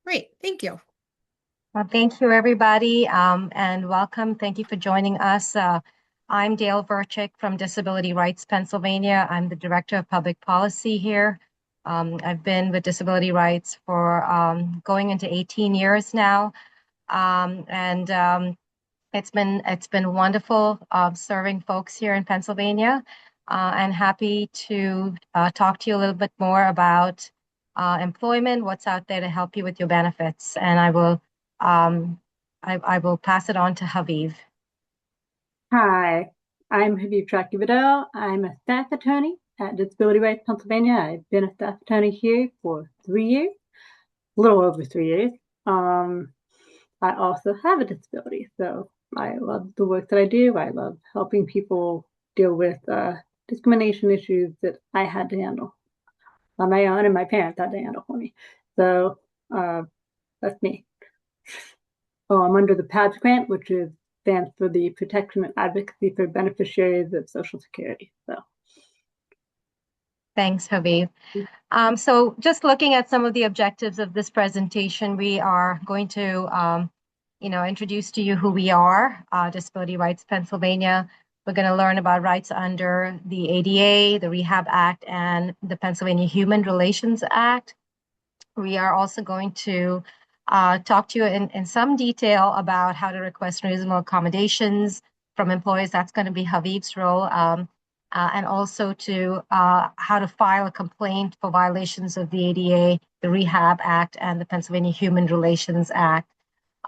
Great, thank you. Well, thank you, everybody, and welcome. Thank you for joining us. I'm Dale Verchick from Disability Rights Pennsylvania. I'm the Director of Public Policy here. I've been with Disability Rights for going into 18 years now, and it's been wonderful serving folks here in Pennsylvania, and happy to talk to you a little bit more about employment, what's out there to help you with your benefits, and um, I will pass it on to Haviv. Hi, I'm Habib Traki-Vidal. I'm a staff attorney at Disability Rights Pennsylvania. I've been a staff attorney here for 3 years, a little over 3 years. I also have a disability, so I love the work that I do. I love helping people deal with discrimination issues that I had to handle on my own and my parents had to handle for me. So that's me. Oh, I'm under the PADS grant, which stands for the Protection and Advocacy for Beneficiaries of Social Security. So, Thanks, Haviv. So just looking at some of the objectives of this presentation, we are going to introduce to you who we are, Disability Rights Pennsylvania. We're going to learn about rights under the ADA, the Rehab Act, and the Pennsylvania Human Relations Act. We are also going to talk to you in some detail about how to request reasonable accommodations from employees. That's going to be Haviv's role. And also to how to file a complaint for violations of the ADA, the Rehab Act, and the Pennsylvania Human Relations Act.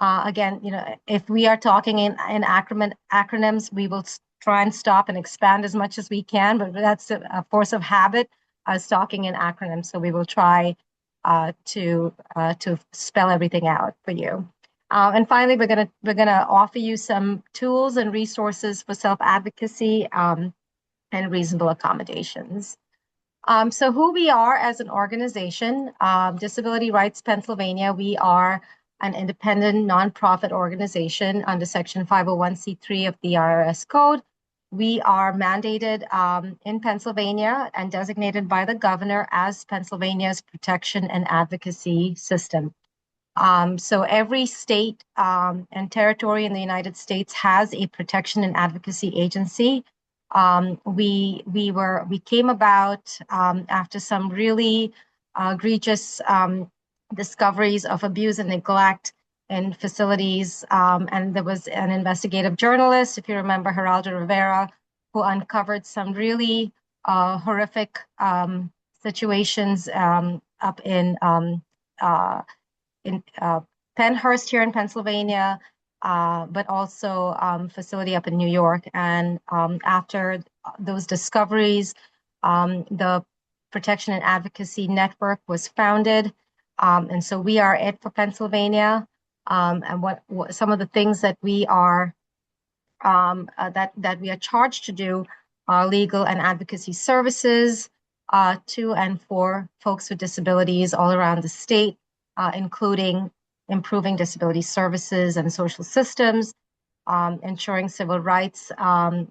Again, if we are talking in acronyms, we will try and stop and expand as much as we can, but that's a force of habit, us talking in acronyms. So we will try to spell everything out for you. And finally, we're gonna offer you some tools and resources for self-advocacy and reasonable accommodations. So who we are as an organization, Disability Rights Pennsylvania, we are an independent nonprofit organization under Section 501c3 of the IRS Code. We are mandated in Pennsylvania and designated by the governor as Pennsylvania's protection and advocacy system. So every state and territory in the United States has a protection and advocacy agency. We came about after some really egregious discoveries of abuse and neglect in facilities, and there was an investigative journalist, if you remember, Geraldo Rivera, who uncovered some really horrific situations up in Pennhurst here in Pennsylvania, but also facility up in New York. And after those discoveries, the Protection and Advocacy Network was founded. And so we are it for Pennsylvania. And what some of the things that we are that we are charged to do are legal and advocacy services to and for folks with disabilities all around the state, including improving disability services and social systems, ensuring civil rights, are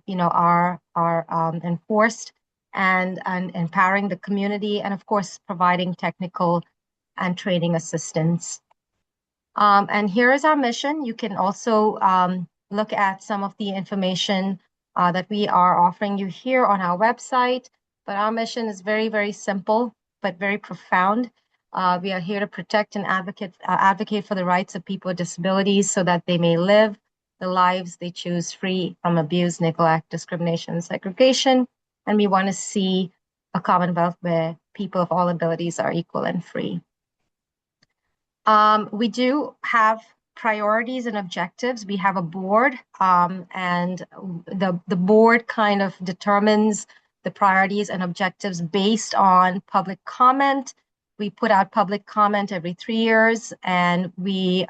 enforced, and empowering the community, and of course, providing technical and training assistance. And here is our mission. You can also look at some of the information that we are offering you here on our website. But our mission is very, very simple, but very profound. We are here to protect and advocate for the rights of people with disabilities so that they may live the lives they choose free from abuse, neglect, discrimination, and segregation. And we want to see a Commonwealth where people of all abilities are equal and free. We do have priorities and objectives. We have a board, and the board kind of determines the priorities and objectives based on public comment. We put out public comment every 3 years, and we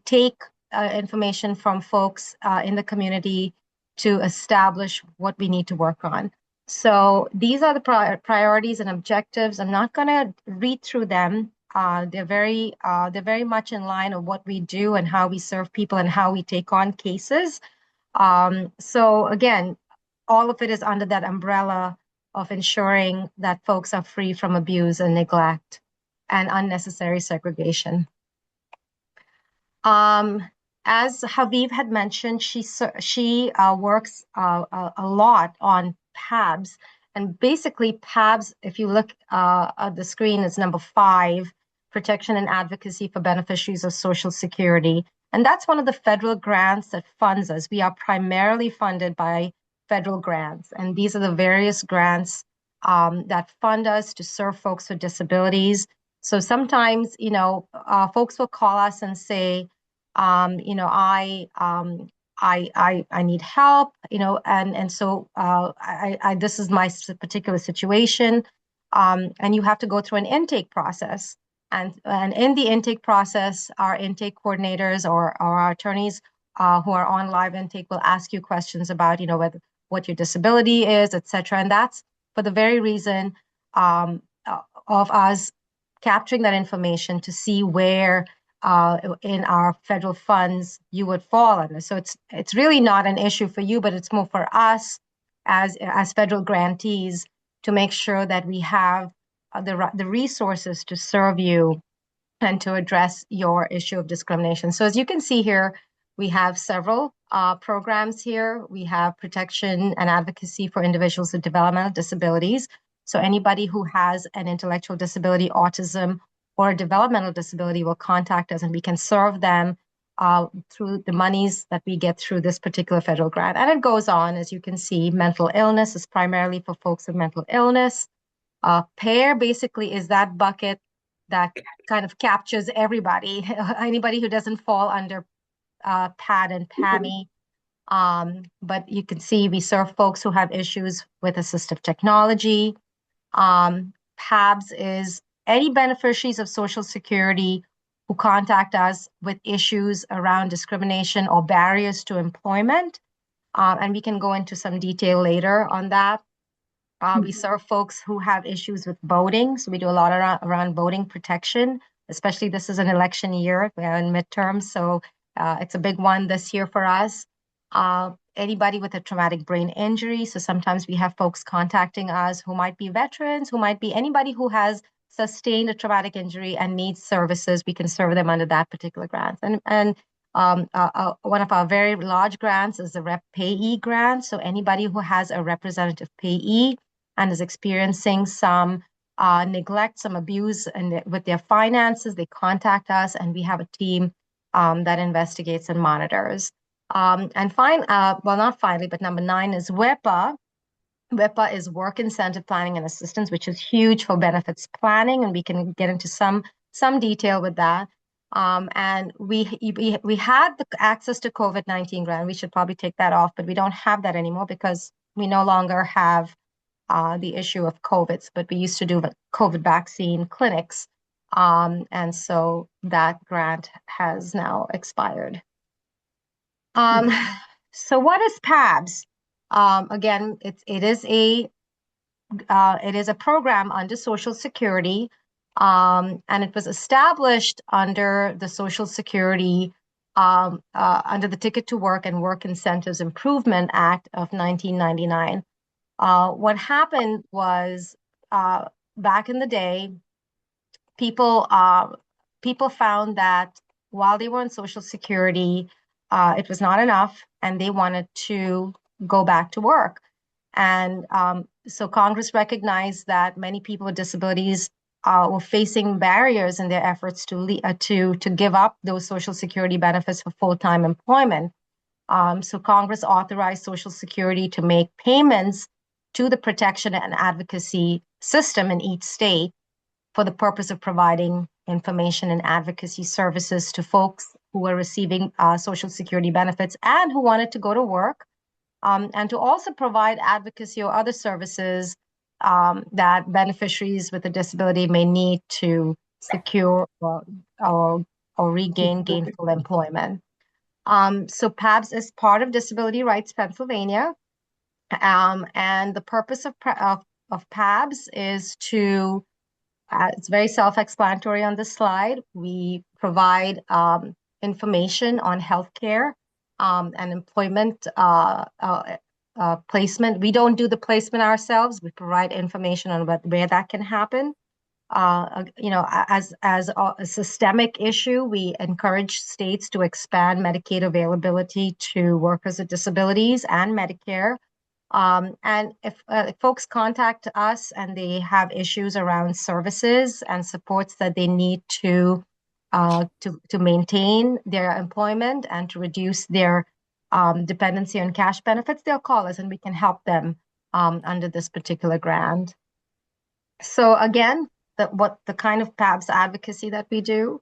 take information from folks in the community to establish what we need to work on. So these are the priorities and objectives. I'm not going to read through them. They're very much in line of what we do and how we serve people and how we take on cases. So again, all of it is under that umbrella of ensuring that folks are free from abuse and neglect. and unnecessary segregation. Um, as Habib had mentioned, she works a lot on PABs, and basically PABs, if you look at the screen, is number 5, protection and advocacy for beneficiaries of Social Security, and that's one of the federal grants that funds us. We are primarily funded by federal grants, and these are the various grants that fund us to serve folks with disabilities. So sometimes, folks will call us and say, I need help, and so this is my particular situation, and you have to go through an intake process, and in the intake process, our intake coordinators or our attorneys who are on live intake will ask you questions about, what your disability is, et cetera, and that's for the very reason of us capturing that information to see where in our federal funds you would fall under. So it's really not an issue for you, but it's more for us as federal grantees to make sure that we have the resources to serve you and to address your issue of discrimination. So as you can see here, we have several programs here. We have protection and advocacy for individuals with developmental disabilities. So anybody who has an intellectual disability, autism, or a developmental disability will contact us, and we can serve them through the monies that we get through this particular federal grant. And it goes on, as you can see. Mental illness is primarily for folks with mental illness. PAIR basically is that bucket that kind of captures everybody, anybody who doesn't fall under PAD and PAMI. But you can see we serve folks who have issues with assistive technology. PABS is any beneficiaries of Social Security who contact us with issues around discrimination or barriers to employment. And we can go into some detail later on that. We serve folks who have issues with voting. So we do a lot around voting protection, especially this is an election year. We are in midterms. So it's a big one this year for us. Anybody with a traumatic brain injury. So sometimes we have folks contacting us who might be veterans, who might be anybody who has sustained a traumatic injury and needs services. We can serve them under that particular grant. And one of our very large grants is the Rep Payee grant. So anybody who has a representative payee and is experiencing some neglect, some abuse with their finances, they contact us, and we have a team that investigates and monitors. Well, not finally, but number 9 is WIPA. WIPA is Work Incentive Planning and Assistance, which is huge for benefits planning, and we can get into some detail with that. And we had the access to COVID-19 grant. We should probably take that off, but we don't have that anymore because we no longer have the issue of COVID, but we used to do COVID vaccine clinics. And so that grant has now expired. So what is PABS? Again, it is a program under Social Security, and it was established under the Social Security under the Ticket to Work and Work Incentives Improvement Act of 1999. What happened was back in the day, people found that while they were on Social Security, it was not enough, and they wanted to go back to work. And so Congress recognized that many people with disabilities were facing barriers in their efforts to give up those Social Security benefits for full-time employment. So Congress authorized Social Security to make payments to the protection and advocacy system in each state for the purpose of providing information and advocacy services to folks who were receiving Social Security benefits and who wanted to go to work, and to also provide advocacy or other services that beneficiaries with a disability may need to secure or regain gainful employment. So PABS is part of Disability Rights Pennsylvania. And the purpose of PABS is to, it's very self-explanatory on this slide. We provide information on healthcare and employment placement. We don't do the placement ourselves. We provide information on where that can happen. As a systemic issue, we encourage states to expand Medicaid availability to workers with disabilities and Medicare. And if folks contact us and they have issues around services and supports that they need to maintain their employment and to reduce their dependency on cash benefits, they'll call us and we can help them under this particular grant. So again, what the kind of PABS advocacy that we do,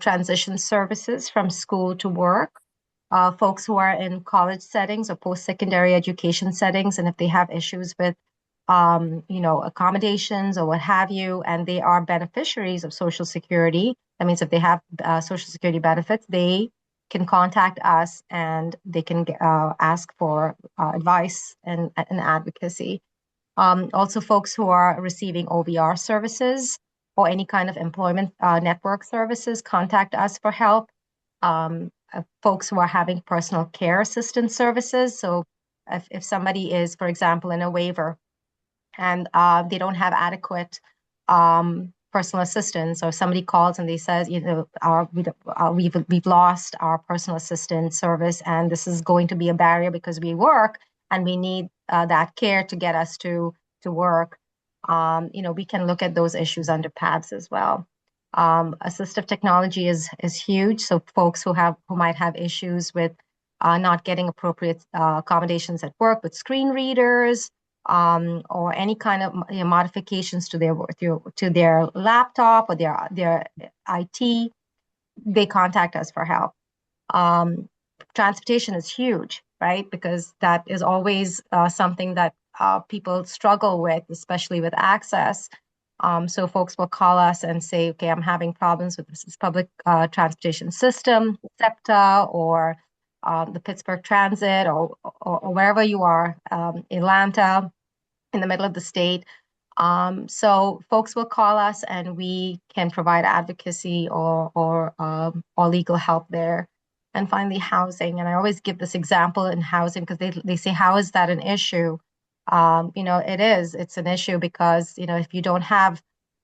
transition services from school to work, folks who are in college settings or post-secondary education settings, and if they have issues with, accommodations or what have you, and they are beneficiaries of Social Security, that means if they have Social Security benefits, they can contact us and they can ask for advice and advocacy. Also, folks who are receiving OVR services or any kind of employment network services, contact us for help. Folks who are having personal care assistance services. So if somebody is, for example, in a waiver and they don't have adequate personal assistance, or somebody calls and they says, we've lost our personal assistance service and this is going to be a barrier because we work and we need that care to get us to work. We can look at those issues under PABS as well. Assistive technology is huge. So folks who might have issues with not getting appropriate accommodations at work with screen readers, or any kind of modifications to their laptop or their IT, they contact us for help. Transportation is huge, right? Because that is always something that people struggle with, especially with access. So folks will call us and say, okay, I'm having problems with this public transportation system, SEPTA, or the Pittsburgh Transit, or wherever you are, Atlanta, in the middle of the state. So folks will call us and we can provide advocacy or legal help there. And finally, housing. And I always give this example in housing because they say, how is that an issue? It's an issue because, if you don't have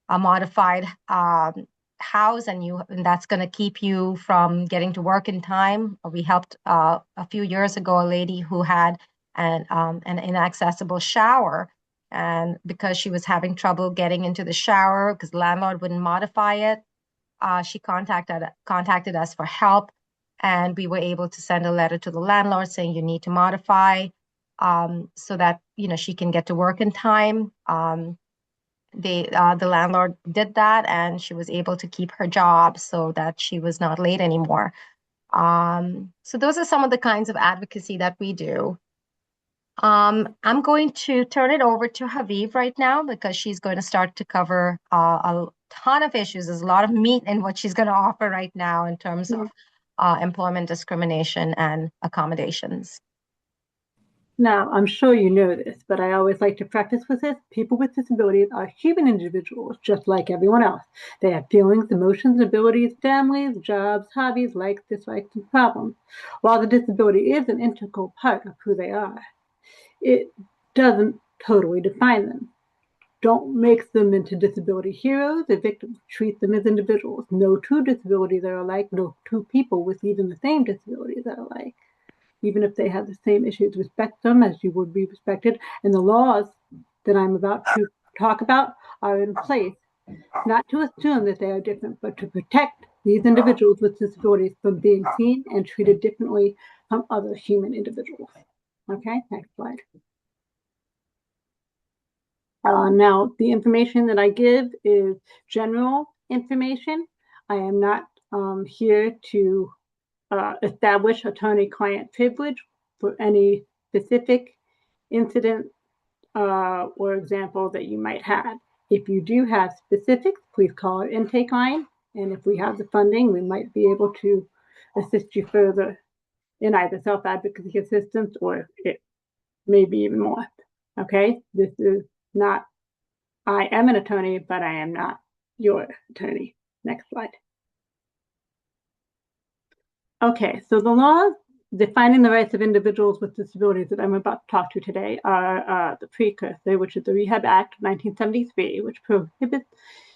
a modified house and that's going to keep you from getting to work in time. We helped a few years ago a lady who had an inaccessible shower, and because she was having trouble getting into the shower because the landlord wouldn't modify it, she contacted us for help, and we were able to send a letter to the landlord saying you need to modify so that she can get to work in time. The landlord did that, and she was able to keep her job so that she was not late anymore. So those are some of the kinds of advocacy that we do. I'm going to turn it over to Haviv right now because she's going to start to cover a ton of issues. There's a lot of meat in what she's going to offer right now in terms of employment discrimination and accommodations. Now, I'm sure you know this, but I always like to preface with this. People with disabilities are human individuals, just like everyone else. They have feelings, emotions, abilities, families, jobs, hobbies, likes, dislikes, and problems. While the disability is an integral part of who they are, it doesn't totally define them. Don't make them into disability heroes or victims. Treat them as individuals. No two disabilities are alike. No two people with even the same disabilities are alike. Even if they have the same issues, respect them as you would be respected. And the laws that I'm about to talk about are in place, not to assume that they are different, but to protect these individuals with disabilities from being seen and treated differently from other human individuals. Okay, next slide. Now, the information that I give is general information. I am not here to establish attorney-client privilege for any specific incident or example that you might have. If you do have specifics, please call our intake line, and if we have the funding, we might be able to assist you further in either self-advocacy assistance or it maybe even more. Okay, this is not, I am an attorney, but I am not your attorney. Next slide. Okay, so the laws defining the rights of individuals with disabilities that I'm about to talk to today are the precursor, which is the Rehab Act of 1973, which prohibits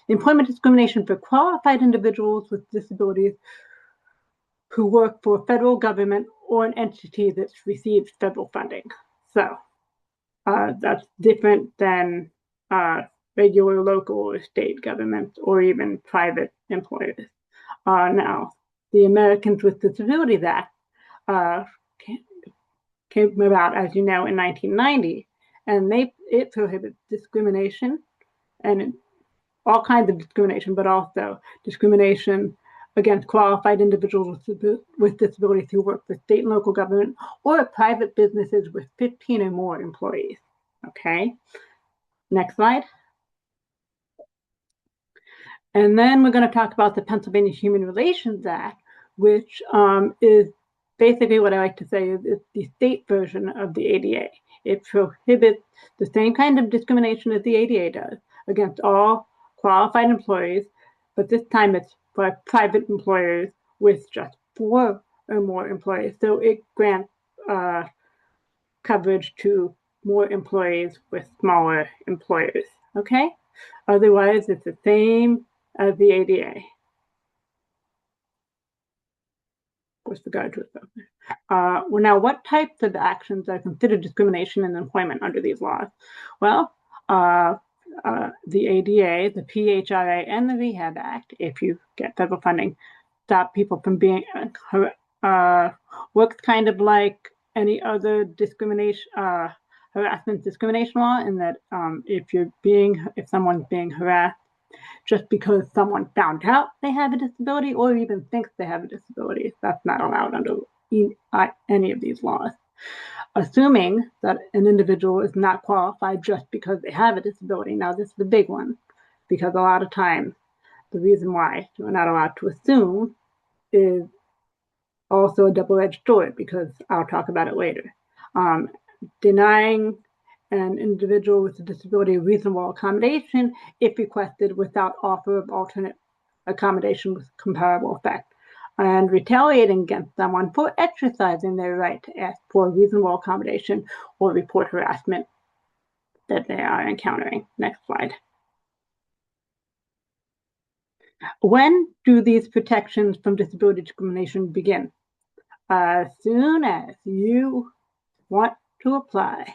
employment discrimination for qualified individuals with disabilities who work for federal government or an entity that's received federal funding. So that's different than regular local or state governments or even private employers. Now, the Americans with Disabilities Act uh, came about, as you know, in 1990, and it prohibits discrimination and all kinds of discrimination, but also discrimination against qualified individuals with disabilities who work for state and local government or private businesses with 15 or more employees. Okay, next slide. And then we're going to talk about the Pennsylvania Human Relations Act, which is basically what I like to say is the state version of the ADA. It prohibits the same kind of discrimination as the ADA does against all qualified employees, but this time it's for private employers with just 4 or more employees. So it grants coverage to more employees with smaller employers. Okay? Otherwise, it's the same as the ADA. With regard to it, well, now, what types of actions are considered discrimination in employment under these laws? Well, the ADA, the PHRA, and the Rehab Act, if you get federal funding, stop people from being works kind of like any other discrimination, harassment discrimination law, in that if someone's being harassed just because someone found out they have a disability or even thinks they have a disability, that's not allowed under any of these laws. Assuming that an individual is not qualified just because they have a disability. Now, this is the big one, because a lot of times the reason why we're not allowed to assume is also a double-edged sword, because I'll talk about it later. Denying an individual with a disability a reasonable accommodation if requested without offer of alternate accommodation with comparable effect, and retaliating against someone for exercising their right to ask for reasonable accommodation or report harassment that they are encountering. Next slide. When do these protections from disability discrimination begin? As soon as you want to apply.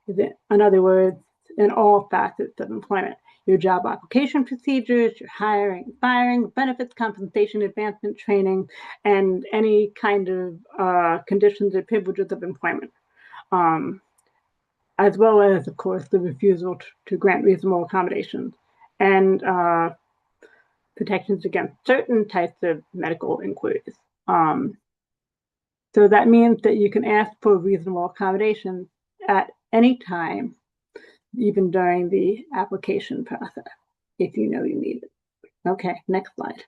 In other words, in all facets of employment, your job application procedures, your hiring, firing, benefits, compensation, advancement, training, and any kind of conditions or privileges of employment, as well as, of course, the refusal to grant reasonable accommodations and protections against certain types of medical inquiries. So that means that you can ask for reasonable accommodations at any time, even during the application process, if you know you need it. Okay, next slide.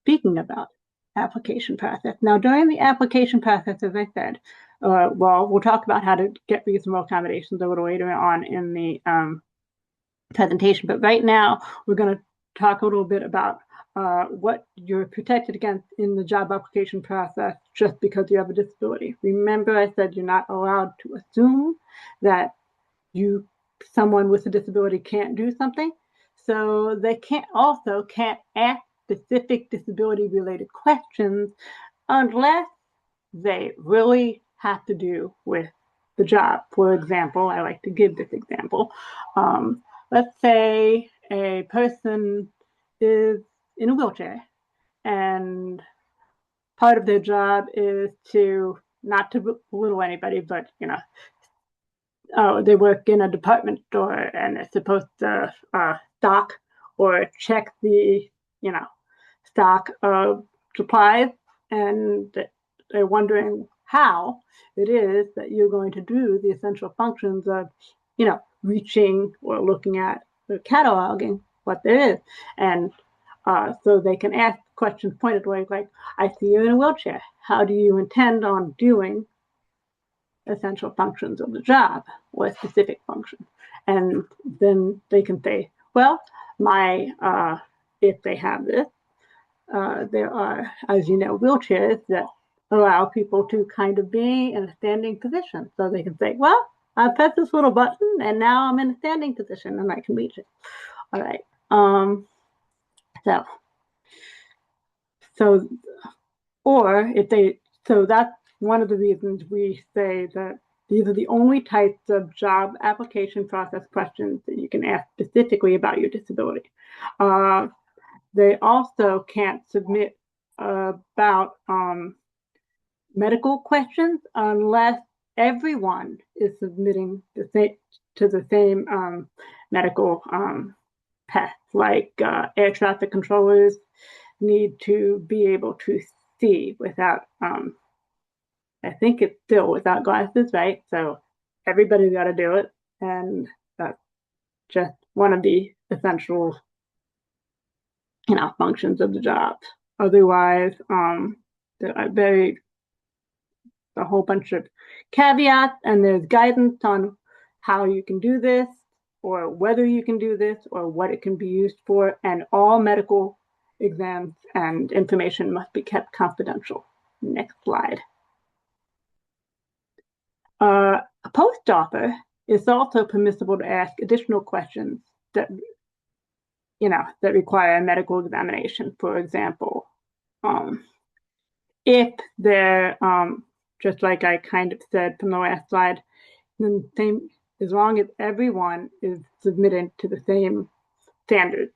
Speaking about application process. Now, during the application process, as I said, we'll talk about how to get reasonable accommodations a little later on in the presentation, but right now we're going to talk a little bit about what you're protected against in the job application process just because you have a disability. Remember, I said you're not allowed to assume that someone with a disability can't do something. So they can't ask specific disability-related questions unless they really have to do with the job. For example, I like to give this example. Let's say a person is in a wheelchair, and part of their job is not to belittle anybody, but they work in a department store and they're supposed to stock or check the stock of supplies, and they're wondering how it is that you're going to do the essential functions of reaching or looking at or cataloging what there is. And so they can ask questions pointedly like, I see you in a wheelchair. How do you intend on doing essential functions of the job or a specific function? And then they can say, well, if they have this, there are, as you know, wheelchairs that allow people to kind of be in a standing position. So they can say, well, I pressed this little button and now I'm in a standing position and I can reach it. All right. So, so, or if they, so that's one of the reasons we say that these are the only types of job application process questions that you can ask specifically about your disability. They also can't submit about medical questions unless everyone is submitting to the same medical path, like air traffic controllers need to be able to see without, I think it's still without glasses, right? So everybody's got to do it. And that's just one of the essential, functions of the job. Otherwise, there are a whole bunch of caveats, and there's guidance on how you can do this, or whether you can do this, or what it can be used for, and all medical exams and information must be kept confidential. Next slide. Post-offer, it's also permissible to ask additional questions that require a medical examination. For example, if they're just like I kind of said from the last slide, then same, as long as everyone is submitted to the same standards,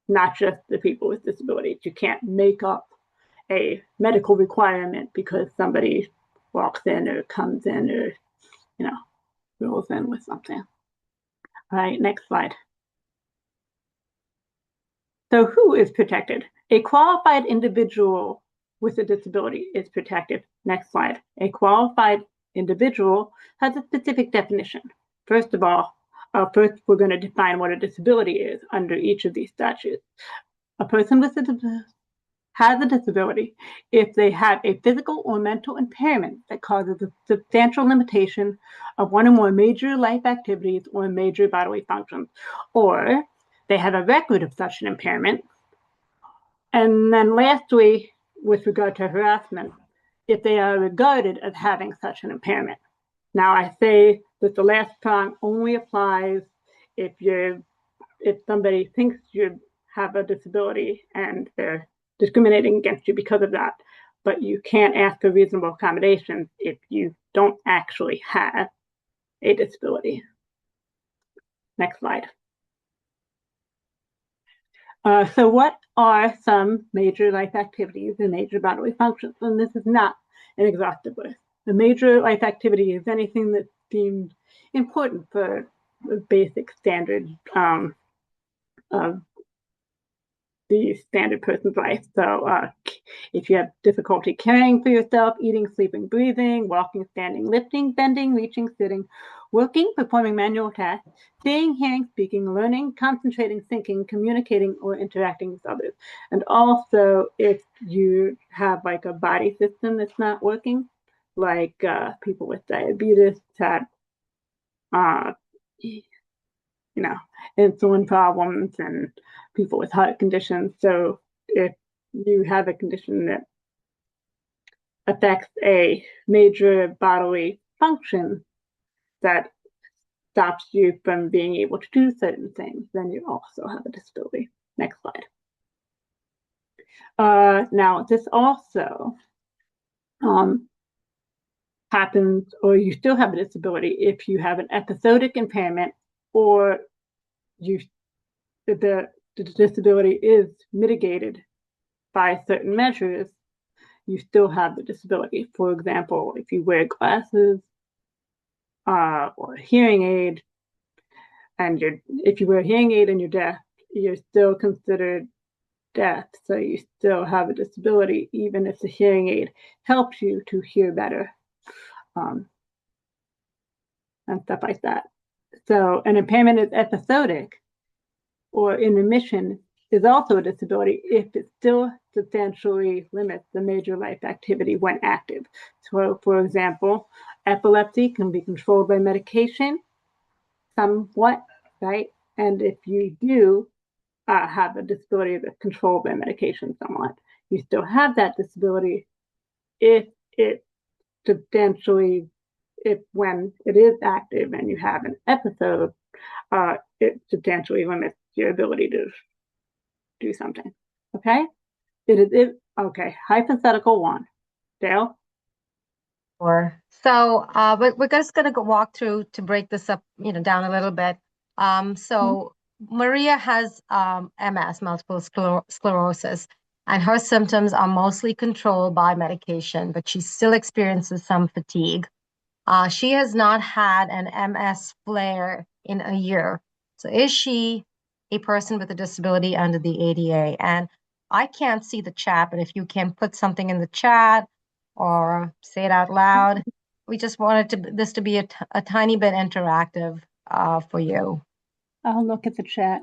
not just the people with disabilities. You can't make up a medical requirement because somebody walks in or comes in or, rolls in with something. All right, next slide. So who is protected? A qualified individual with a disability is protected. Next slide. A qualified individual has a specific definition. First of all, first we're going to define what a disability is under each of these statutes. A person with a disability has a disability if they have a physical or mental impairment that causes a substantial limitation of one or more major life activities or major bodily functions, or they have a record of such an impairment. And then lastly, with regard to harassment, if they are regarded as having such an impairment. Now, I say that the last prong only applies if somebody thinks you have a disability and they're discriminating against you because of that. But you can't ask for reasonable accommodations if you don't actually have a disability. Next slide. So what are some major life activities and major bodily functions? And this is not an exhaustive list. The major life activity is anything that seems important for the basic standard of the standard person's life. So if you have difficulty caring for yourself, eating, sleeping, breathing, walking, standing, lifting, bending, reaching, sitting, working, performing manual tasks, seeing, hearing, speaking, learning, concentrating, thinking, communicating, or interacting with others. And also if you have like a body system that's not working, like people with diabetes that insulin problems and people with heart conditions. So if you have a condition that affects a major bodily function that stops you from being able to do certain things, then you also have a disability. Next slide. Now, this also happens, or you still have a disability if you have an episodic impairment or the disability is mitigated by certain measures, you still have the disability. For example, if you wear glasses or a hearing aid, and if you wear a hearing aid and you're deaf, you're still considered deaf. So you still have a disability, even if the hearing aid helps you to hear better and stuff like that. So an impairment is episodic or in remission is also a disability if it still substantially limits the major life activity when active. So, for example, epilepsy can be controlled by medication somewhat, right? And if you do have a disability that's controlled by medication somewhat, you still have that disability if it substantially, if when it is active and you have an episode, it substantially limits your ability to do something. Okay? Okay, hypothetical one. Dale? Sure. So we're just going to walk through to break this up, down a little bit. So Maria has MS, multiple sclerosis, and her symptoms are mostly controlled by medication, but she still experiences some fatigue. She has not had an MS flare in a year. So is she a person with a disability under the ADA? And I can't see the chat, but if you can put something in the chat or say it out loud, we just wanted this to be a tiny bit interactive for you. I'll look at the chat.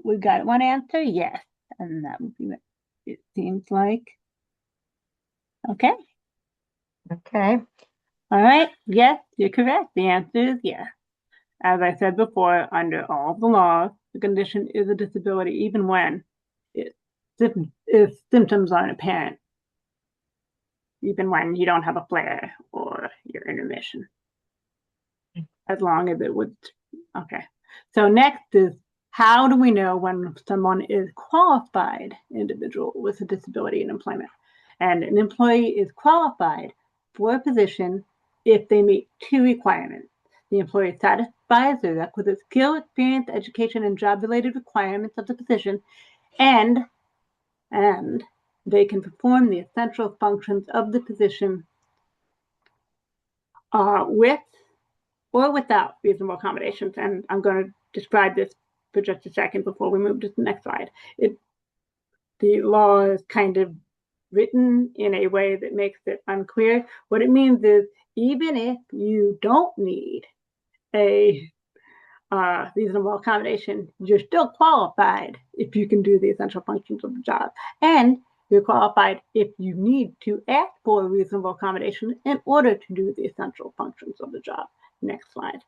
We got one answer, yes. And that would be, it seems like. Okay. Okay. All right. Yes, you're correct. The answer is yes. As I said before, under all the laws, the condition is a disability even when if symptoms aren't apparent, even when you don't have a flare or you're in remission. As long as it would, okay. So next is, how do we know when someone is qualified individual with a disability in employment? And an employee is qualified for a position if they meet two requirements. The employee satisfies the requisite skill, experience, education, and job-related requirements of the position, and they can perform the essential functions of the position with or without reasonable accommodations. And I'm going to describe this for just a second before we move to the next slide. The law is kind of written in a way that makes it unclear. What it means is, even if you don't need a reasonable accommodation, you're still qualified if you can do the essential functions of the job. And you're qualified if you need to ask for a reasonable accommodation in order to do the essential functions of the job. Next slide.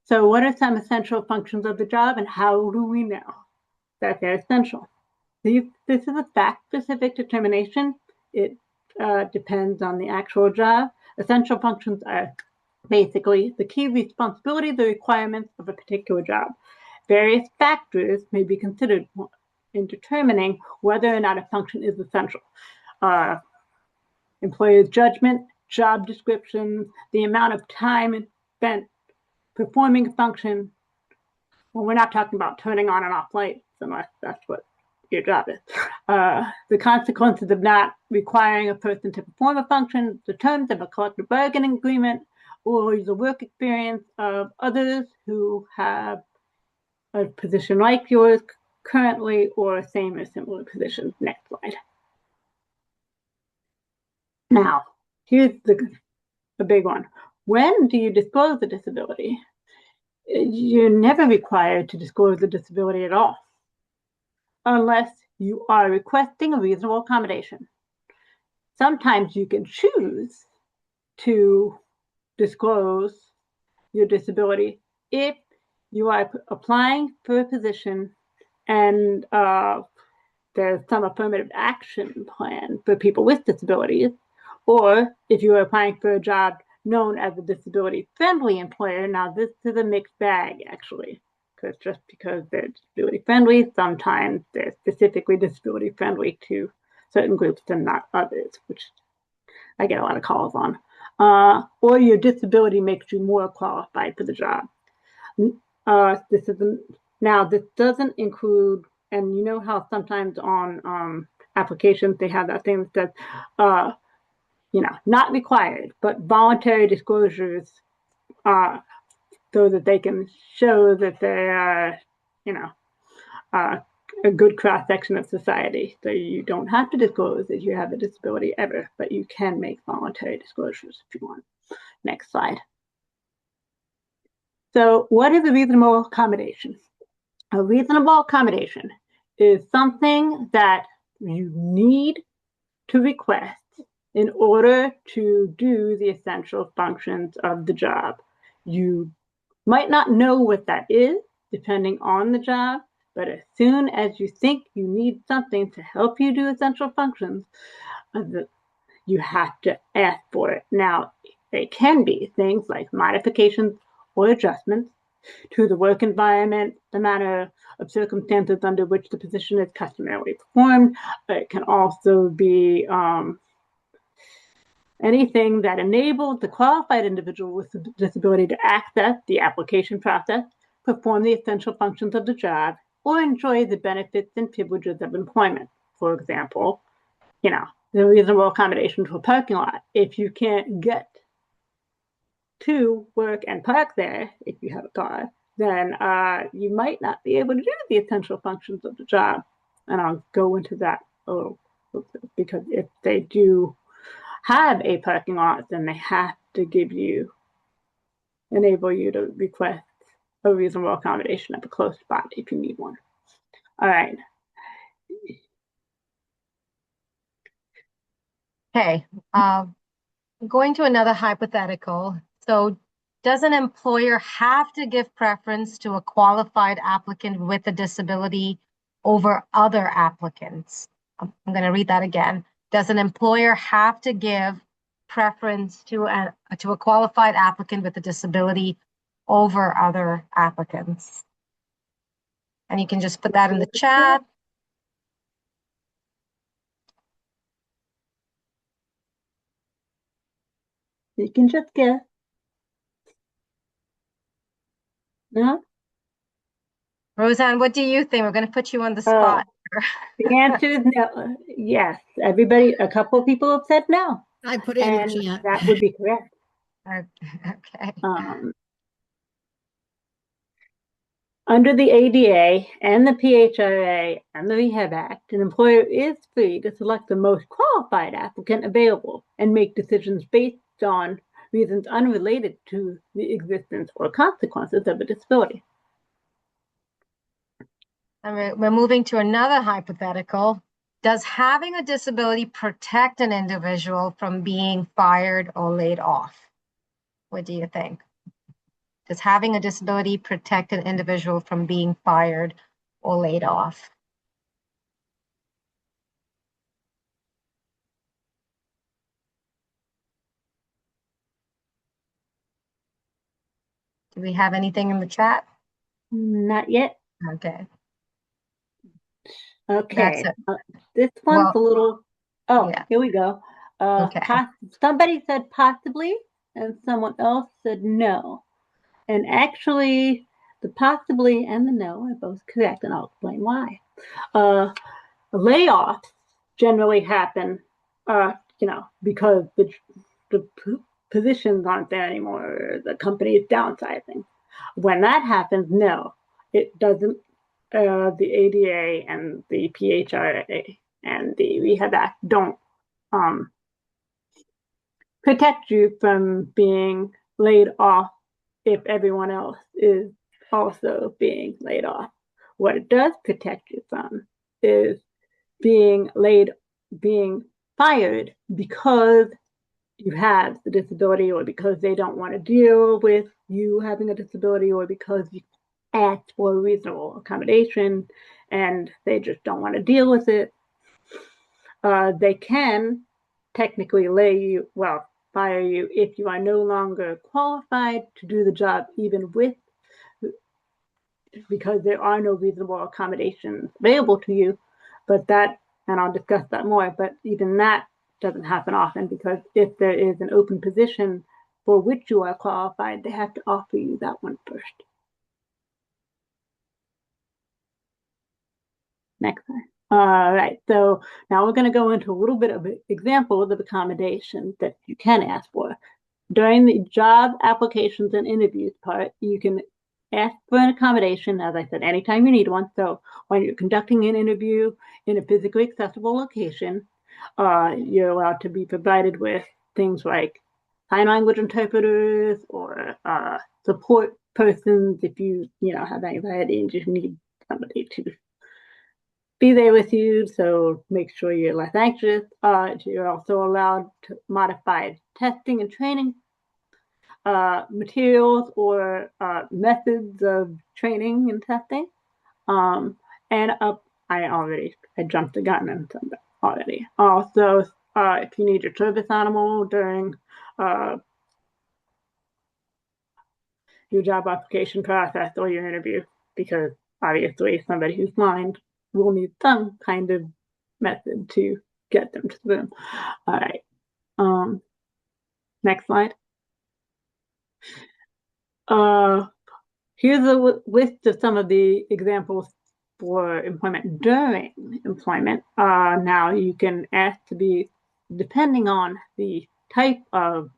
So what are some essential functions of the job, and how do we know that they're essential? This is a fact-specific determination. It depends on the actual job. Essential functions are basically the key responsibilities or requirements of a particular job. Various factors may be considered in determining whether or not a function is essential. Employer's judgment, job descriptions, the amount of time spent performing a function. Well, we're not talking about turning on and off lights unless that's what your job is. The consequences of not requiring a person to perform a function, the terms of a collective bargaining agreement, or the work experience of others who have a position like yours currently or same or similar positions. Next slide. Now, here's the big one. When do you disclose a disability? You're never required to disclose the disability at all, unless you are requesting a reasonable accommodation. Sometimes you can choose to disclose your disability if you are applying for a position and there's some affirmative action plan for people with disabilities, or if you are applying for a job known as a disability-friendly employer. Now, this is a mixed bag, actually, because just because they're disability-friendly, sometimes they're specifically disability-friendly to certain groups and not others, which I get a lot of calls on. Or your disability makes you more qualified for the job. This doesn't include, and you know how sometimes on applications they have that thing that says, not required, but voluntary disclosures so that they can show that they are, a good cross-section of society. So you don't have to disclose that you have a disability ever, but you can make voluntary disclosures if you want. Next slide. So what is a reasonable accommodation? A reasonable accommodation is something that you need to request in order to do the essential functions of the job. You Might not know what that is, depending on the job, but as soon as you think you need something to help you do essential functions, you have to ask for it. Now, they can be things like modifications or adjustments to the work environment, the manner of circumstances under which the position is customarily performed. It can also be anything that enables the qualified individual with a disability to access the application process, perform the essential functions of the job, or enjoy the benefits and privileges of employment. For example, the reasonable accommodation to a parking lot. If you can't get to work and park there, if you have a car, then you might not be able to do the essential functions of the job. And I'll go into that a little because if they do have a parking lot, then they have to enable you to request a reasonable accommodation at a close spot if you need one. All right. Okay. Going to another hypothetical. So, does an employer have to give preference to a qualified applicant with a disability over other applicants? I'm going to read that again. Does an employer have to give preference to a qualified applicant with a disability over other applicants? And you can just put that in the chat. You can just guess. No? Roseanne, what do you think? We're going to put you on the spot. The answer is no. Yes. A couple of people have said no. I put it in the And chat. that would be correct. Okay. Under the ADA and the PHRA and the Rehab Act, an employer is free to select the most qualified applicant available and make decisions based on reasons unrelated to the existence or consequences of a disability. And we're moving to another hypothetical. Does having a disability protect an individual from being fired or laid off? What do you think? Does having a disability protect an individual from being fired or laid off? Do we have anything in the chat? Not yet. Okay. Okay. That's it. This one's a little. Oh, yeah. Here we go. Okay. Somebody said possibly, and someone else said no. And actually, the possibly and the no are both correct, and I'll explain why. Layoffs generally happen, because the positions aren't there anymore, or the company is downsizing. When that happens, no, it doesn't. The ADA and the PHRA and the Rehab Act don't protect you from being laid off if everyone else is also being laid off. What it does protect you from is being fired because you have the disability, or because they don't want to deal with you having a disability, or because you asked for a reasonable accommodation and they just don't want to deal with it. They can technically fire you if you are no longer qualified to do the job, because there are no reasonable accommodations available to you. But and I'll discuss that more, but even that doesn't happen often, because if there is an open position for which you are qualified, they have to offer you that one first. Next slide. All right, so now we're going to go into a little bit of examples of accommodations that you can ask for. During the job applications and interviews part, you can ask for an accommodation, as I said, anytime you need one. So when you're conducting an interview in a physically accessible location, you're allowed to be provided with things like sign language interpreters, or support persons if you have anxiety and just need somebody to be there with you, so make sure you're less anxious. You're also allowed to modify testing and training. materials or methods of training and testing. Um, and I jumped the gun and said that already. Also, if you need your service animal during uh, your job application process or your interview, because obviously somebody who's blind will need some kind of method to get them to the room. All right. Um, Next slide. Uh, Here's a list of some of the examples for employment during employment. Now you can ask to be, depending on the type of,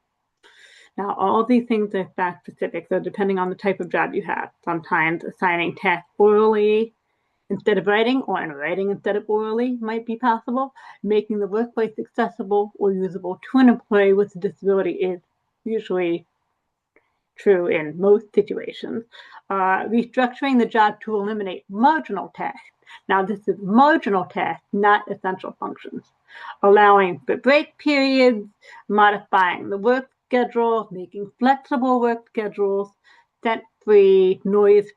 now all of these things are fact specific, so depending on the type of job you have, sometimes assigning tasks orally instead of writing or in writing instead of orally might be possible. Making the workplace accessible or usable to an employee with a disability is usually true in most situations. Restructuring the job to eliminate marginal tasks. Now, this is marginal tasks, not essential functions. Allowing for break periods, modifying the work schedule, making flexible work schedules, scent-free, noise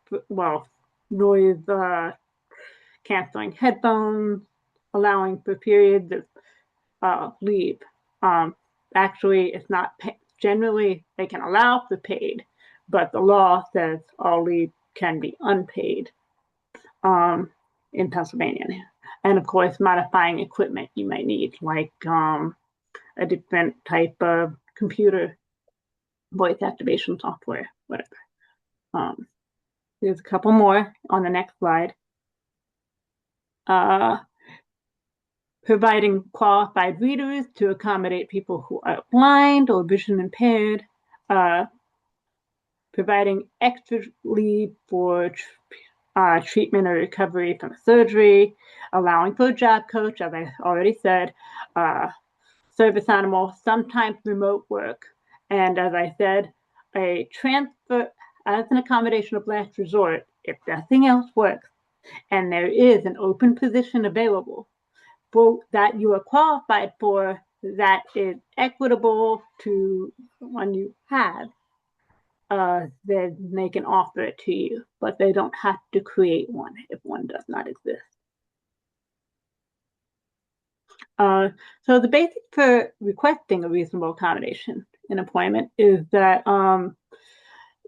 canceling headphones, allowing for periods of leave. Actually, it's not generally they can allow for paid, but the law says all leave can be unpaid in Pennsylvania. And of course, modifying equipment you might need, like a different type of computer voice activation software, whatever. There's a couple more on the next slide. Providing qualified readers to accommodate people who are blind or vision impaired, providing extra leave for treatment or recovery from surgery, allowing for a job coach, as I already said, service animal, sometimes remote work, and as I said, a transfer as an accommodation of last resort if nothing else works and there is an open position available that you are qualified for that is equitable to one you have, then they can offer it to you, but they don't have to create one if one does not exist. So the basic for requesting a reasonable accommodation in employment is that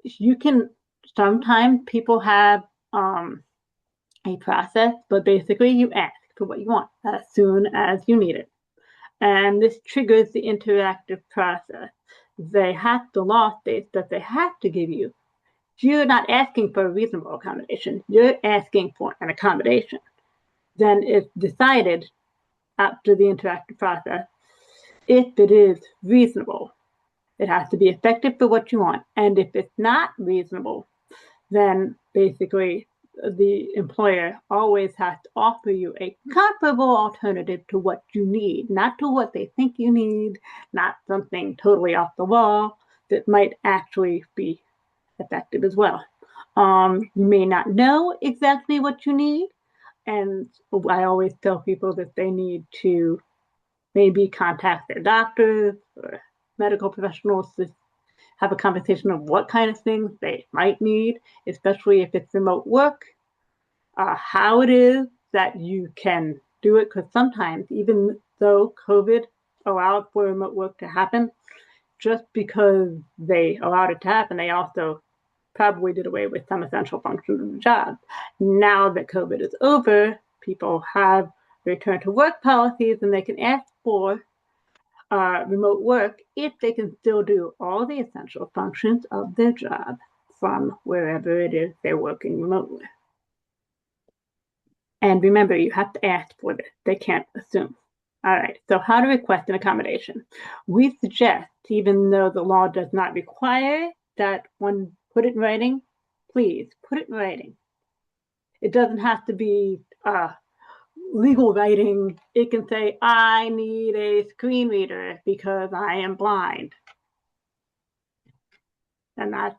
you can, sometimes people have a process, but basically you ask for what you want as soon as you need it. And this triggers the interactive process. The law states that they have to give you. You're not asking for a reasonable accommodation. You're asking for an accommodation. Then it's decided after the interactive process if it is reasonable. It has to be effective for what you want. And if it's not reasonable, then basically the employer always has to offer you a comparable alternative to what you need, not to what they think you need, not something totally off the wall that might actually be effective as well. You may not know exactly what you need, and I always tell people that they need to maybe contact their doctors or medical professionals to have a conversation of what kind of things they might need, especially if it's remote work, how it is that you can do it, because sometimes, even though COVID allowed for remote work to happen, just because they allowed it to happen, they also probably did away with some essential functions of the job. Now that COVID is over, people have return to work policies and they can ask for remote work if they can still do all the essential functions of their job from wherever it is they're working remotely. And remember, you have to ask for this. They can't assume. All right, so how to request an accommodation. We suggest, even though the law does not require that one put it in writing, please put it in writing. It doesn't have to be legal writing. It can say, I need a screen reader because I am blind. And that's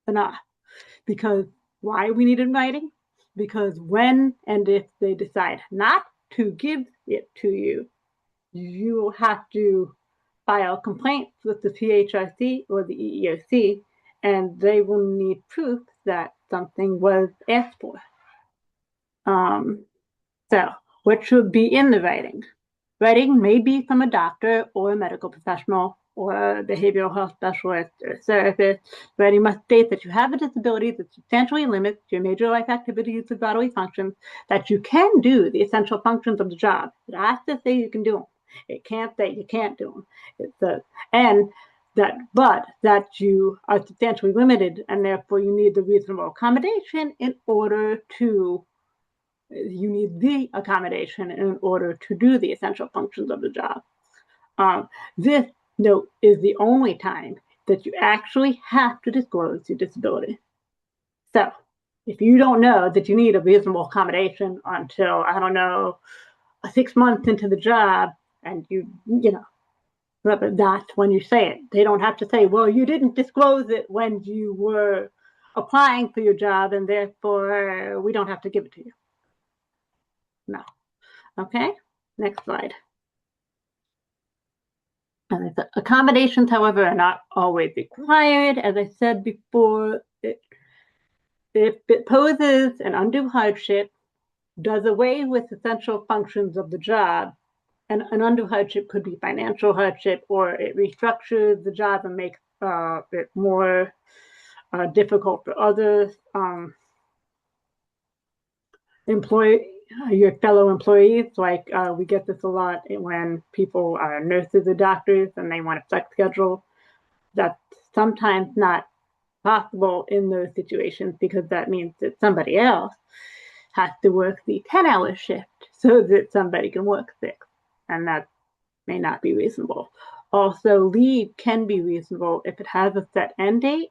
enough. Because why we need it in writing? Because when and if they decide not to give it to you, you will have to file complaints with the PHRC or the EEOC, and they will need proof that something was asked for. So, what should be in the writing? Writing may be from a doctor or a medical professional or a behavioral health specialist or a therapist. Writing must state that you have a disability that substantially limits your major life activities or bodily functions, that you can do the essential functions of the job. It has to say you can do them. It can't say you can't do them. It says, and but that you are substantially limited and therefore you need the reasonable accommodation in order to you need the accommodation in order to do the essential functions of the job. This note is the only time that you actually have to disclose your disability. So if you don't know that you need a reasonable accommodation until, I don't know, 6 months into the job, and you know, that's when you say it. They don't have to say, well, you didn't disclose it when you were applying for your job, and therefore we don't have to give it to you. No. Okay, next slide. Accommodations, however, are not always required. As I said before, if it poses an undue hardship, does away with essential functions of the job, and an undue hardship could be financial hardship, or it restructures the job and makes it more difficult for others. Your fellow employees, like we get this a lot when people are nurses or doctors and they want a flex schedule. That's sometimes not possible in those situations because that means that somebody else has to work the 10-hour shift so that somebody can work 6, and that may not be reasonable. Also, leave can be reasonable if it has a set end date,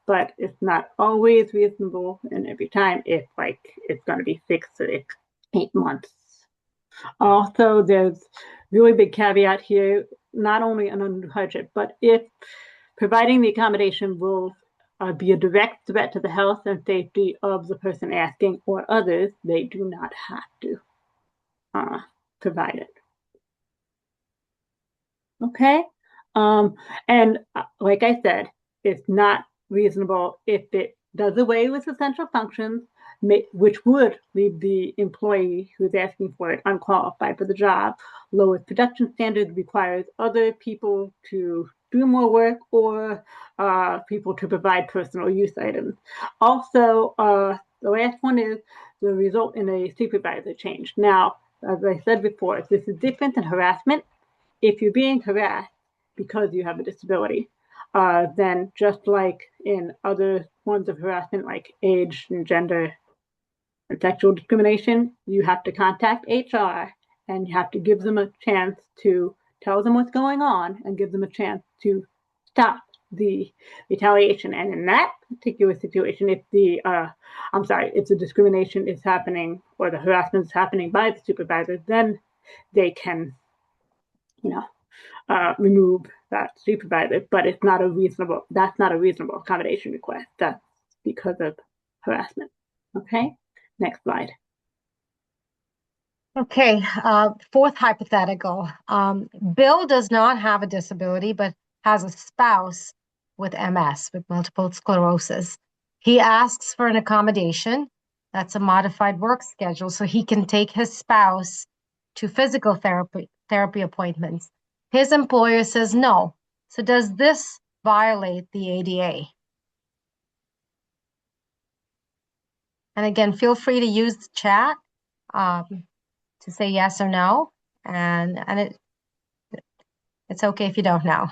but it's not always reasonable, and every time it's going to be 6 to 8 months. Also, there's really big caveat here, not only an undue hardship, but if providing the accommodation will be a direct threat to the health and safety of the person asking or others, they do not have to provide it. Okay? And like I said, it's not reasonable if it does away with essential functions, which would leave the employee who's asking for it unqualified for the job, lowers production standards, requires other people to do more work, or people to provide personal use items. Also, the last one is the result in a supervisor change. Now, as I said before, this is different than harassment. If you're being harassed because you have a disability, then just like in other forms of harassment like age and gender and sexual discrimination, you have to contact HR and you have to give them a chance to tell them what's going on and give them a chance to stop the retaliation. And in that particular situation, if the discrimination is happening or the harassment is happening by the supervisor, then they can, remove that supervisor, but that's not a reasonable accommodation request. That's because of harassment. Okay, next slide. Okay, fourth hypothetical. Bill does not have a disability, but has a spouse with MS, with multiple sclerosis. He asks for an accommodation. That's a modified work schedule, so he can take his spouse to physical therapy appointments. His employer says no. So does this violate the ADA? And again, feel free to use the chat to say yes or no, and it's okay if you don't know.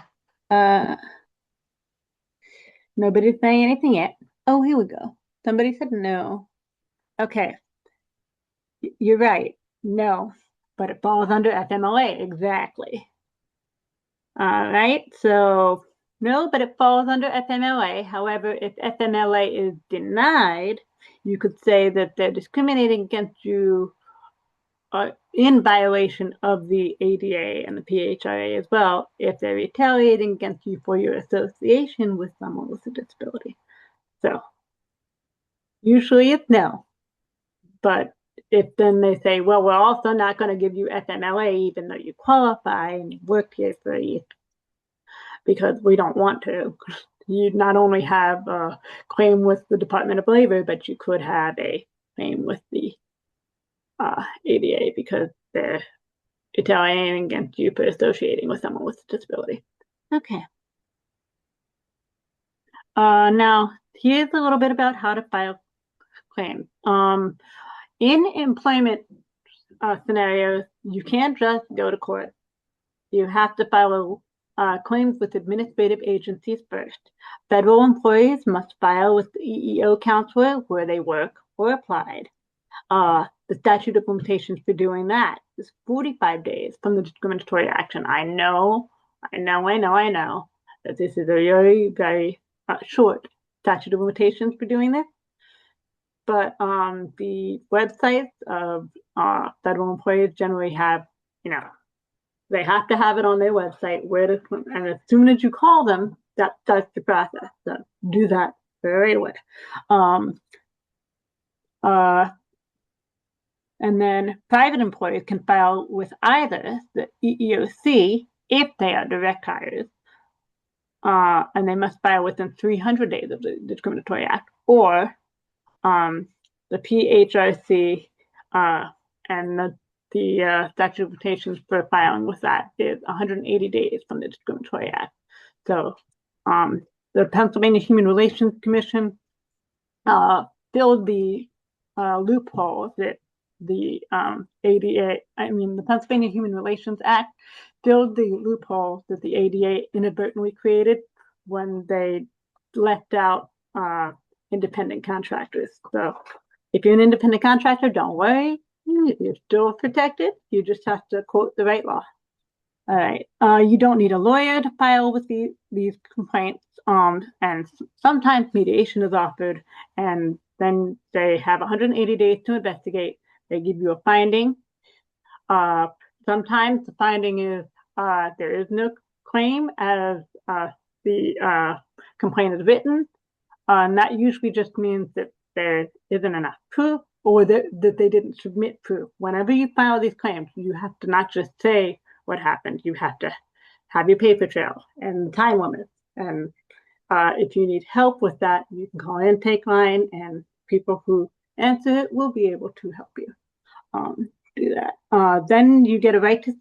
Nobody's saying anything yet. Oh, here we go. Somebody said no. Okay, you're right. No, but it falls under FMLA. Exactly. All right, so no, but it falls under FMLA. However, if FMLA is denied, you could say that they're discriminating against you in violation of the ADA and the PHRA as well, if they're retaliating against you for your association with someone with a disability. So usually it's no, but if then they say, well, we're also not going to give you FMLA even though you qualify and you worked here for a year because we don't want to. You not only have a claim with the Department of Labor, but you could have a claim with the ADA because they're retaliating against you for associating with someone with a disability. Okay. Now, here's a little bit about how to file claims. In employment scenarios, you can't just go to court. You have to file claims with administrative agencies first. Federal employees must file with the EEO counselor where they work or applied. The statute of limitations for doing that is 45 days from the discriminatory action. I know that this is a very, very short statute of limitations for doing this. But the websites of federal employees generally have, they have to have it on their website and as soon as you call them, that starts the process. So do that right away. And then private employees can file with either the EEOC if they are direct hires, and they must file within 300 days of the Discriminatory Act, or the PHRC, and the statute of limitations for filing with that is 180 days from the Discriminatory Act. So the Pennsylvania Human Relations Commission filled the loophole that the the Pennsylvania Human Relations Act filled the loophole that the ADA inadvertently created when they left out independent contractors. So if you're an independent contractor, don't worry, you're still protected. You just have to quote the right law. All right. You don't need a lawyer to file with these complaints. And sometimes mediation is offered, and then they have 180 days to investigate. They give you a finding. Sometimes the finding is there is no claim as the complaint is written. And that usually just means that there isn't enough proof or that they didn't submit proof. Whenever you file these claims, you have to not just say what happened. You have to have your paper trail and time limits. And if you need help with that, you can call intake line, and people who answer it will be able to help you do that. Then you get a right to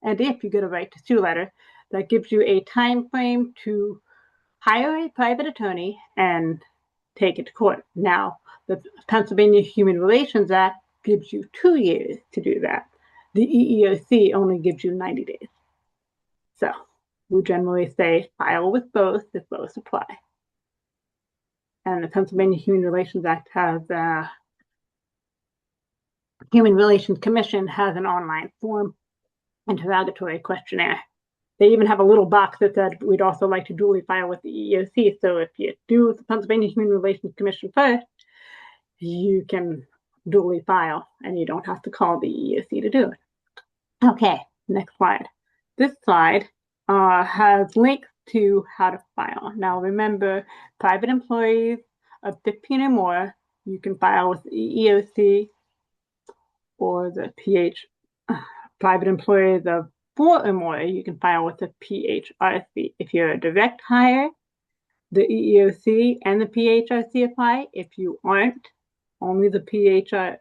and if you get a right to sue letter, that gives you a time frame to hire a private attorney and take it to court. Now, the Pennsylvania Human Relations Act gives you 2 years to do that. The EEOC only gives you 90 days. So we generally say file with both if both apply. And the Pennsylvania Human Relations Act has Human Relations Commission has an online form interrogatory questionnaire. They even have a little box that said we'd also like to duly file with the EEOC. So if you do the Pennsylvania Human Relations Commission first, you can duly file and you don't have to call the EEOC to do it. Okay, next slide. This slide has links to how to file. Now remember, private employees of 15 or more, you can file with the EEOC or the private employees of 4 or more, you can file with the PHRC. If you're a direct hire, the EEOC and the PHRC apply. If you aren't, only the PHRC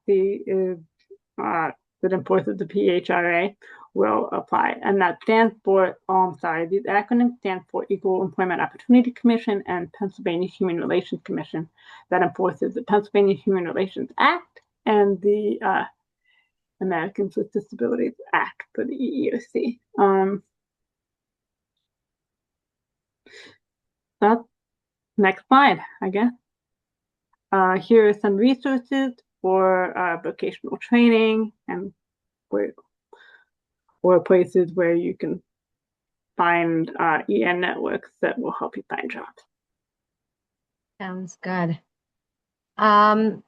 is that enforces the PHRA will apply. And that stands for, these acronyms stand for Equal Employment Opportunity Commission and Pennsylvania Human Relations Commission, that enforces the Pennsylvania Human Relations Act and the Americans with Disabilities Act for the EEOC. That's next slide, I guess. Here are some resources for vocational training and or places where you can find EN networks that will help you find jobs. Sounds good. I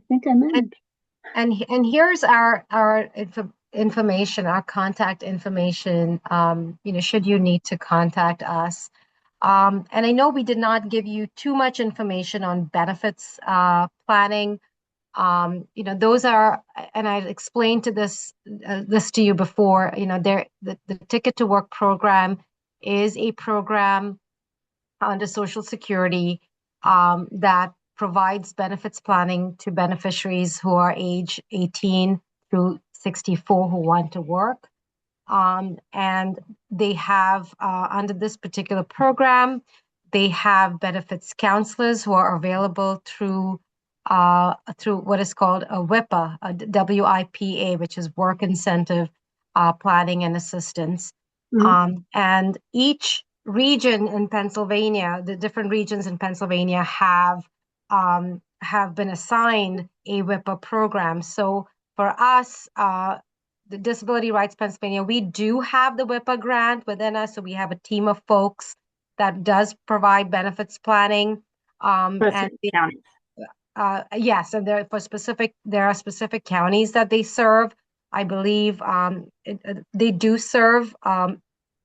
think I mentioned. And here's our information, our contact information, should you need to contact us. And I know we did not give you too much information on benefits planning Those are, and I explained this to you before. The Ticket to Work program is a program under Social Security that provides benefits planning to beneficiaries who are age 18 through 64 who want to work. And they have, under this particular program, they have benefits counselors who are available through what is called a WIPA, a WIPA, which is Work Incentive Planning and Assistance. And each region in Pennsylvania, the different regions in Pennsylvania have been assigned a WIPA program. So for us, the Disability Rights Pennsylvania, we do have the WIPA grant within us. So we have a team of folks that does provide benefits planning. And counties. Yes, and there are specific counties that they serve. I believe they do serve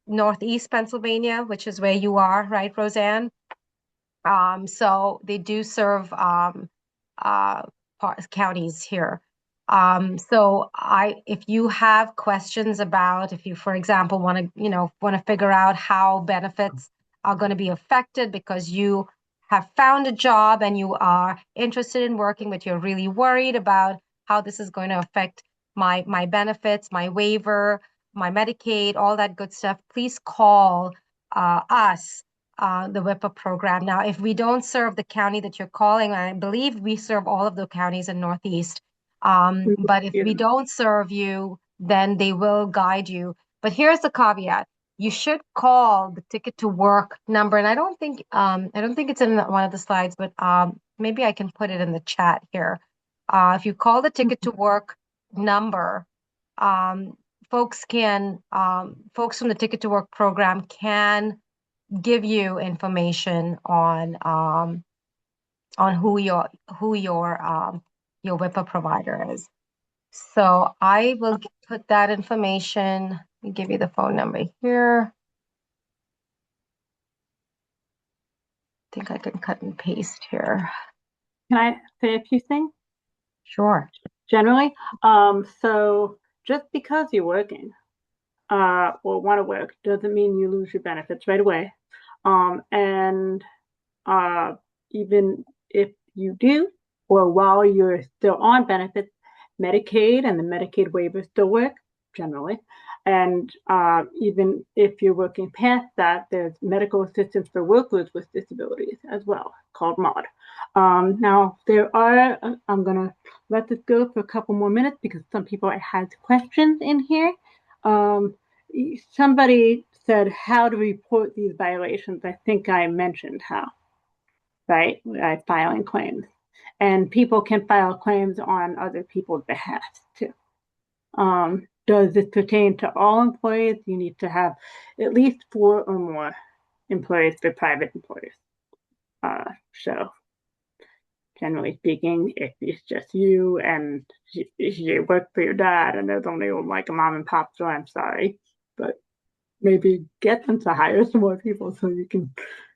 Northeast Pennsylvania, which is where you are, right, Roseanne? So they do serve counties here. If you have questions about, if you, for example, want to figure out how benefits are going to be affected because you have found a job and you are interested in working, but you're really worried about how this is going to affect my benefits, my waiver, my Medicaid, all that good stuff, please call us, the WIPA program. Now, if we don't serve the county that you're calling, I believe we serve all of the counties in Northeast. But if we don't serve you, then they will guide you. But here's the caveat. You should call the Ticket to Work number. And I don't think it's in one of the slides, but maybe I can put it in the chat here. If you call the Ticket to Work number, folks from the Ticket to Work program can give you information on who your WIPA provider is. So I will put that information. Let me give you the phone number here. I think I can cut and paste here. Can I say a few things? Sure. Generally, so just because you're working or want to work doesn't mean you lose your benefits right away. And even if you do, or while you're still on benefits, Medicaid and the Medicaid waivers still work generally. And even if you're working past that, there's medical assistance for workers with disabilities as well, called MOD. Now, I'm going to let this go for a couple more minutes because some people had questions in here. Somebody said how to report these violations. I think I mentioned how, right? Filing claims. And people can file claims on other people's behalf too. Does this pertain to all employees? You need to have at least 4 or more employees for private employers. So generally speaking, if it's just you and you work for your dad and there's only like a mom and pop store, I'm sorry, but maybe get them to hire some more people so you can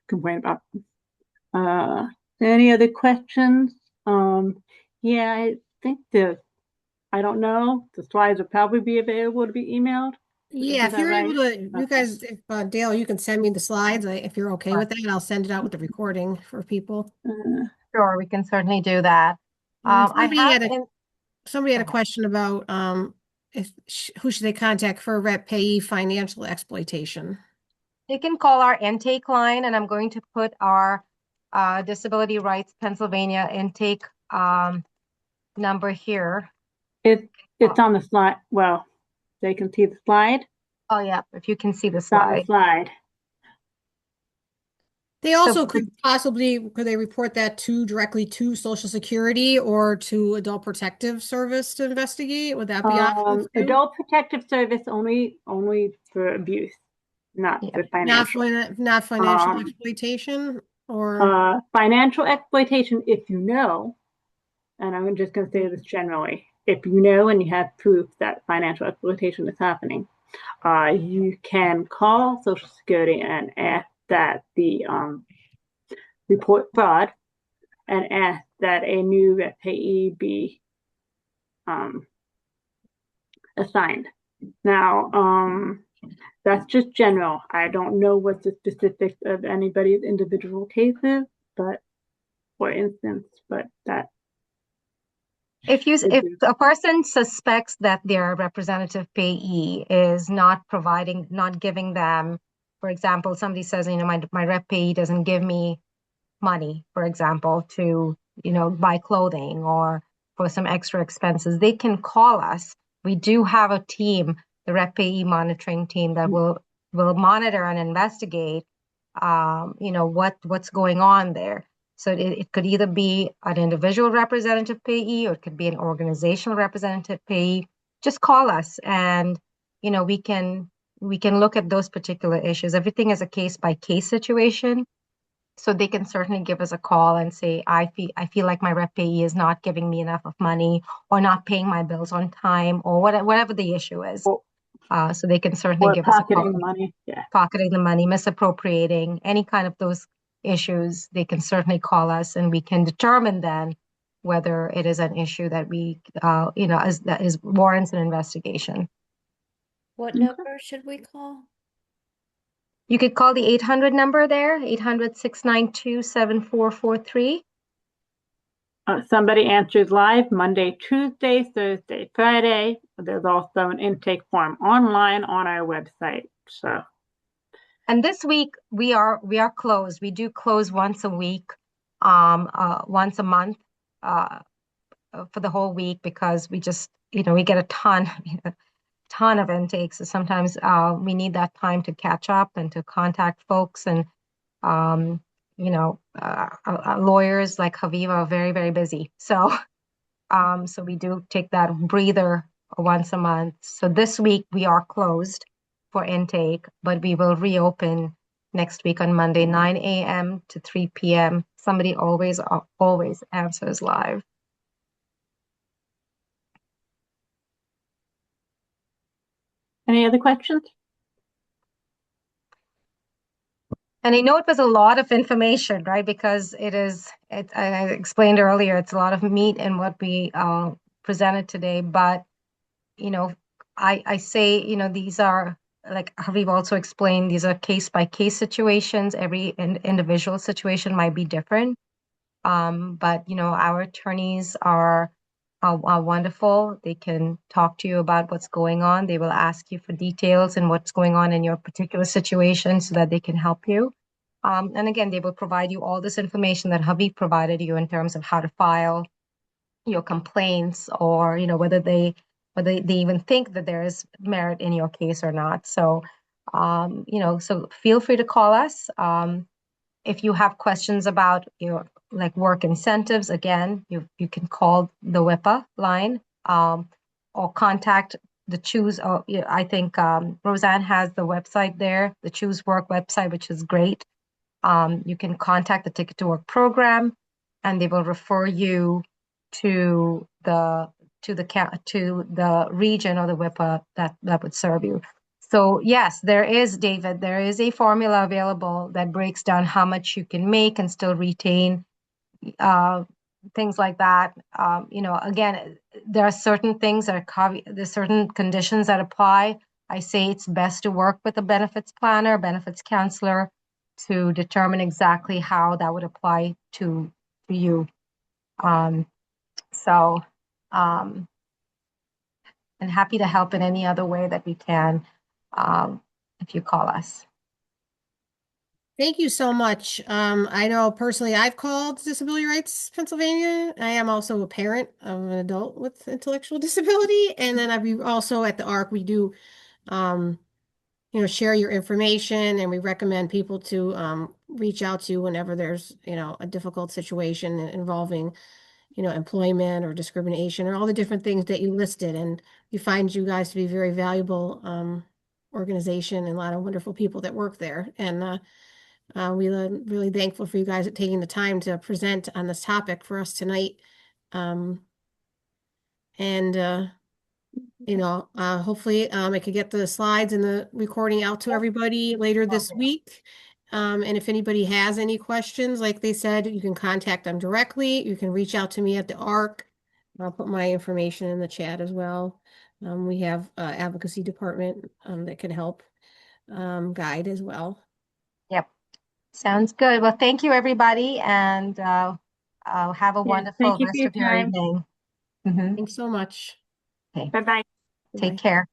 complain about them. Any other questions? Yeah, I think I don't know, the slides will probably be available to be emailed. Yeah, if you're right? able to, you guys, if Dale, you can send me the slides if you're okay with that. I'll send it out with the recording for people. Sure, we can certainly do that. Somebody had a question about who should they contact for rep payee financial exploitation. They can call our intake line, and I'm going to put our Disability Rights Pennsylvania intake number here. It's on the slide. Well, they can see the slide. Oh yeah, if you can see the slide. On the slide. They also could they report that directly to Social Security or to Adult Protective Service to investigate? Would that be optional too? Adult Protective Service only for abuse, not for financial. Not financial exploitation or financial exploitation. If you know, and I'm just going to say this generally, if you know and you have proof that financial exploitation is happening, you can call Social Security and ask that the report fraud and asked that a new payee be assigned. Now, that's just general. I don't know what the specifics of anybody's individual cases, but for instance, but that If a person suspects that their representative payee is not giving them, for example, somebody says, my rep payee doesn't give me money, for example, to, buy clothing or for some extra expenses, they can call us. We do have a team, the rep payee monitoring team, that will monitor and investigate, what's going on there. So it could either be an individual representative payee or it could be an organizational representative payee. Just call us and, we can look at those particular issues. Everything is a case by case situation. So they can certainly give us a call and say, I feel like my rep payee is not giving me enough of money or not paying my bills on time or whatever the issue is. So they can certainly give us a call. Pocketing money, yeah. Pocketing the money, misappropriating, any kind of those issues, they can certainly call us and we can determine then whether it is an issue that that is warrants an investigation. What number should we call? You could call the 800 number there, 800-692-7443. Somebody answers live Monday, Tuesday, Thursday, Friday. There's also an intake form online on our website. So, and this week we are closed. We do close once a week, once a month, for the whole week because we just we get a ton of intakes. So sometimes we need that time to catch up and to contact folks and lawyers like Haviva are very, very busy. So, so we do take that breather once a month. So this week we are closed for intake, but we will reopen next week on Monday, 9 a.m. to 3 p.m. Somebody always answers live. any other questions? And I know it was a lot of information, right? Because I explained earlier, it's a lot of meat in what we presented today. But, I say, these are, like Haviv also explained, these are case by case situations. Every individual situation might be different. But, our attorneys are wonderful. They can talk to you about what's going on. They will ask you for details and what's going on in your particular situation so that they can help you. And again, they will provide you all this information that Haviv provided you in terms of how to file your complaints or, whether they even think that there is merit in your case or not. So, so feel free to call us. If you have questions about your like work incentives, again, you can call the WIPA line or contact the Choose. I think Roseanne has the website there, the Choose Work website, which is great. You can contact the Ticket to Work program, and they will refer you to the region or the WIPA that would serve you. So yes, David, there is a formula available that breaks down how much you can make and still retain things like that. Again, there are certain things there's certain conditions that apply. I say it's best to work with a benefits planner, benefits counselor to determine exactly how that would apply to you. And happy to help in any other way that we can if you call us. Thank you so much. I know personally I've called Disability Rights Pennsylvania. I am also a parent of an adult with intellectual disability. And then I've also at the ARC, we do, share your information and we recommend people to reach out to you whenever there's, a difficult situation involving, employment or discrimination or all the different things that you listed. And we find you guys to be very valuable organization and a lot of wonderful people that work there. And we're really thankful for you guys taking the time to present on this topic for us tonight. Hopefully I could get the slides and the recording out to everybody later this week. And if anybody has any questions, like they said, you can contact them directly. You can reach out to me at the ARC. I'll put my information in the chat as well. We have advocacy department that can help guide as well. Yep. Sounds good. Well, thank you, everybody, and have a Yeah, wonderful thank you for rest your of your time. evening. Mhm. Thanks so much. Okay, Bye-bye. take Goodbye. care.